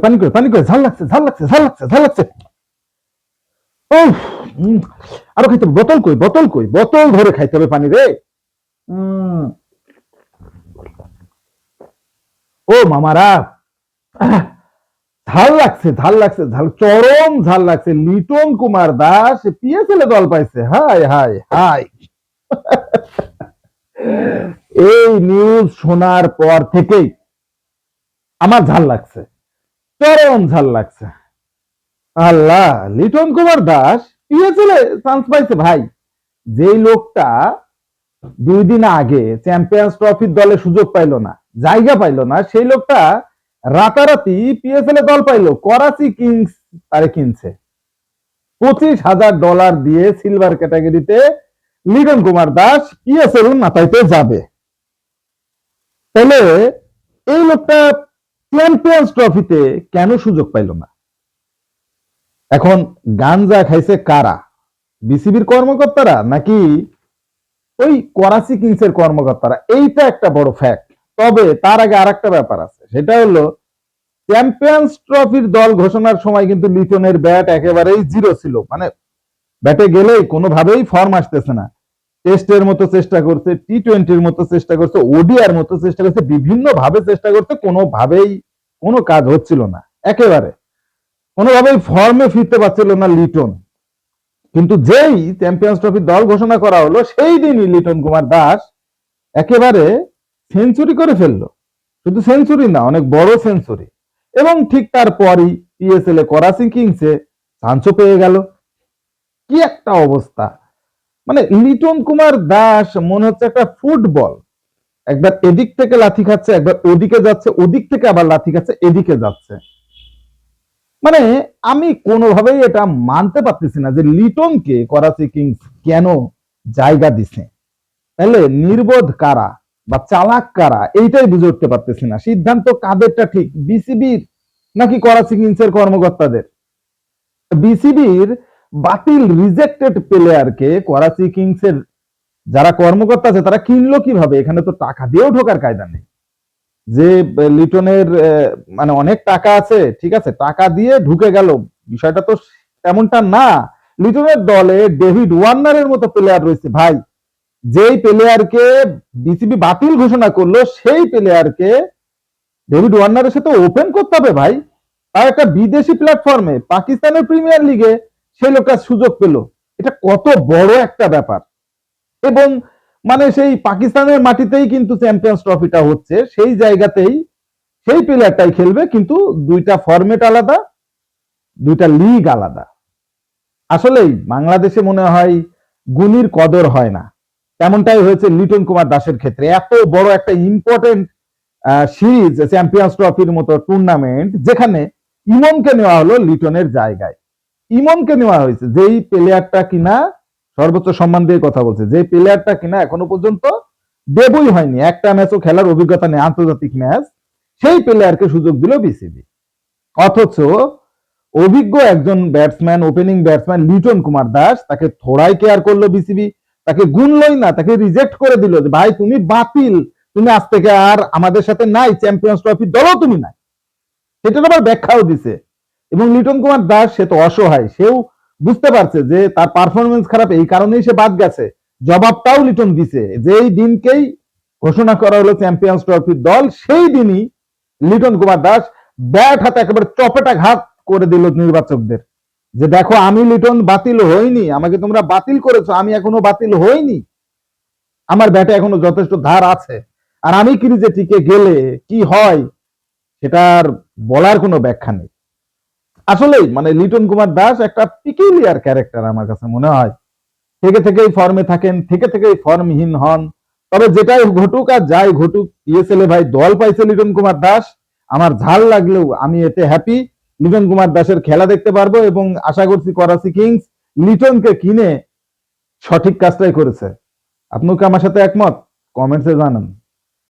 পানি করে ঝাল লাগছে ঝাল লাগছে ঝাল লাগছে ঝাল লাগছে। উফ, আরো খাইতে হবে। বোতল ধরে খাইতে হবে পানি রে। উম, ও মামারা, ঝাল চরম ঝাল লাগছে। লিটন কুমার দাস পিএসএল দল পাইছে। High high high. এই নিউজ শোনার পর থেকেই আমার ঝাল লাগছে, চরম ঝাল লাগছে। আল্লাহ, লিটন কুমার দাস পিএসএল চান্স পাইছে ভাই। যেই লোকটা 2 দিন আগে চ্যাম্পিয়ন্স ট্রফির দলে সুযোগ পাইলো না, জায়গা পাইলো না, সেই লোকটা রাতারাতি পিএসএল দল পাইলো। করাচি কিংস তারে কিনছে $25,000 দিয়ে সিলভার ক্যাটাগরিতে। লিটন কুমার দাস পিএসএল মাথাইতে যাবে। তাহলে এই লোকটা চ্যাম্পিয়ন্স ট্রফিতে কেন সুযোগ পাইল না? এখন গাঞ্জা খাইছে কারা? বিসিবির কর্মকর্তারা নাকি ওই করাচি কিংসের কর্মকর্তারা? এইটা একটা বড় ফ্যাক্ট। তবে তার আগে আর একটা ব্যাপার আছে, সেটা হলো চ্যাম্পিয়ন্স ট্রফির দল ঘোষণার সময় কিন্তু লিটনের ব্যাট একেবারেই জিরো ছিল। মানে ব্যাটে গেলেই কোনোভাবেই ফর্ম আসতেছে না। টেস্টের মতো চেষ্টা করছে, টি-20-র মতো চেষ্টা করছে, ওডিআর মতো চেষ্টা করছে, বিভিন্ন ভাবে চেষ্টা করছে, কোনোভাবেই কোনো কাজ হচ্ছিল না। একেবারে কোনোভাবেই ফর্মে ফিরতে পারছিল না লিটন। কিন্তু যেই চ্যাম্পিয়ন্স ট্রফির দল ঘোষণা করা হলো, সেই দিনই লিটন কুমার দাস একেবারে সেঞ্চুরি করে ফেললো। শুধু সেঞ্চুরি না, অনেক বড় সেঞ্চুরি। এবং ঠিক তারপরই পিএসএল এ করাচি কিংসে চান্সও পেয়ে গেল। কি একটা অবস্থা! মানে লিটন কুমার দাস মনে হচ্ছে একটা ফুটবল, একবার এদিক থেকে লাথি খাচ্ছে, একবার ওদিকে যাচ্ছে, ওদিক থেকে আবার লাথি খাচ্ছে, এদিকে যাচ্ছে। মানে আমি কোনোভাবেই এটা মানতে পারতেছি না যে লিটনকে করাচি কিংস কেন জায়গা দিছে। তাহলে নির্বোধ কারা বা চালাক কারা, এইটাই বুঝে উঠতে পারতেছি না। সিদ্ধান্ত কাদেরটা ঠিক, বিসিবির নাকি করাচি কিংসের কর্মকর্তাদের? বিসিবির বাতিল রিজেক্টেড প্লেয়ারকে করাচি কিংসের যারা কর্মকর্তা আছে তারা কিনলো কিভাবে? এখানে তো টাকা দিয়েও ঢোকার কায়দা নেই। যে লিটনের মানে অনেক টাকা আছে, ঠিক আছে, টাকা দিয়ে ঢুকে গেল, বিষয়টা তো তেমনটা না। লিটনের দলে ডেভিড ওয়ার্নারের মতো প্লেয়ার রয়েছে ভাই। যেই প্লেয়ারকে বিসিবি বাতিল ঘোষণা করলো, সেই প্লেয়ারকে ডেভিড ওয়ার্নারের সাথে ওপেন করতে হবে ভাই। আর একটা বিদেশি প্ল্যাটফর্মে, পাকিস্তানের প্রিমিয়ার লিগে সেই লোকটা সুযোগ পেল। এটা কত বড় একটা ব্যাপার। এবং মানে সেই পাকিস্তানের মাটিতেই কিন্তু চ্যাম্পিয়ন্স ট্রফিটা হচ্ছে, সেই জায়গাতেই সেই প্লেয়ারটাই খেলবে, কিন্তু দুইটা ফরম্যাট আলাদা, দুইটা লিগ আলাদা। আসলেই বাংলাদেশে মনে হয় গুণীর কদর হয় না। তেমনটাই হয়েছে লিটন কুমার দাসের ক্ষেত্রে। এত বড় একটা ইম্পর্টেন্ট সিরিজ, চ্যাম্পিয়ন্স ট্রফির মতো টুর্নামেন্ট, যেখানে ইমনকে নেওয়া হলো লিটনের জায়গায়। ইমনকে নেওয়া হয়েছে, যেই প্লেয়ারটা কিনা সর্বোচ্চ সম্মান দিয়ে কথা বলছে, যে প্লেয়ারটা কিনা এখনো পর্যন্ত ডেবুই হয়নি, একটা ম্যাচও খেলার অভিজ্ঞতা নেই, আন্তর্জাতিক ম্যাচ, সেই প্লেয়ারকে সুযোগ দিল বিসিবি। অথচ অভিজ্ঞ একজন batsman, opening batsman Liton Kumar Das, তাকে থোড়াই কেয়ার করলো বিসিবি, তাকে গুনলই না, তাকে রিজেক্ট করে দিল যে ভাই তুমি বাতিল, তুমি আজ থেকে আর আমাদের সাথে নাই, চ্যাম্পিয়ন্স ট্রফির দলও তুমি নাই। সেটার আবার ব্যাখ্যাও দিছে। এবং লিটন কুমার দাস সে তো অসহায়, সেও বুঝতে পারছে যে তার পারফরমেন্স খারাপ, এই কারণেই সে বাদ গেছে। জবাবটাও লিটন দিছে। যেই দিনকেই ঘোষণা করা হলো চ্যাম্পিয়ন্স ট্রফির দল, সেই দিনই লিটন কুমার দাস ব্যাট হাতে একেবারে চপেটা ঘাত করে দিল নির্বাচকদের, যে দেখো আমি লিটন বাতিল হইনি, আমাকে তোমরা বাতিল করেছো, আমি এখনো বাতিল হইনি, আমার ব্যাটে এখনো যথেষ্ট ধার আছে, আর আমি ক্রিজে টিকে গেলে কি হয় সেটার বলার কোনো ব্যাখ্যা নেই। আসলেই মানে লিটন কুমার দাস একটা পিকুলিয়ার ক্যারেক্টার আমার কাছে মনে হয়। থেকে থেকেই ফর্মে থাকেন, থেকে থেকেই ফর্মহীন হন। তবে যেটাই ঘটুক আর যাই ঘটুক, পিএসএল এ ভাই দল পাইছে লিটন কুমার দাস। আমার ঝাল লাগলেও আমি এতে হ্যাপি। লিটন কুমার দাসের খেলা দেখতে পারবো এবং আশা করছি করাচি কিংস লিটনকে কিনে সঠিক কাজটাই করেছে। আপনি কি আমার সাথে একমত? কমেন্টসে জানান।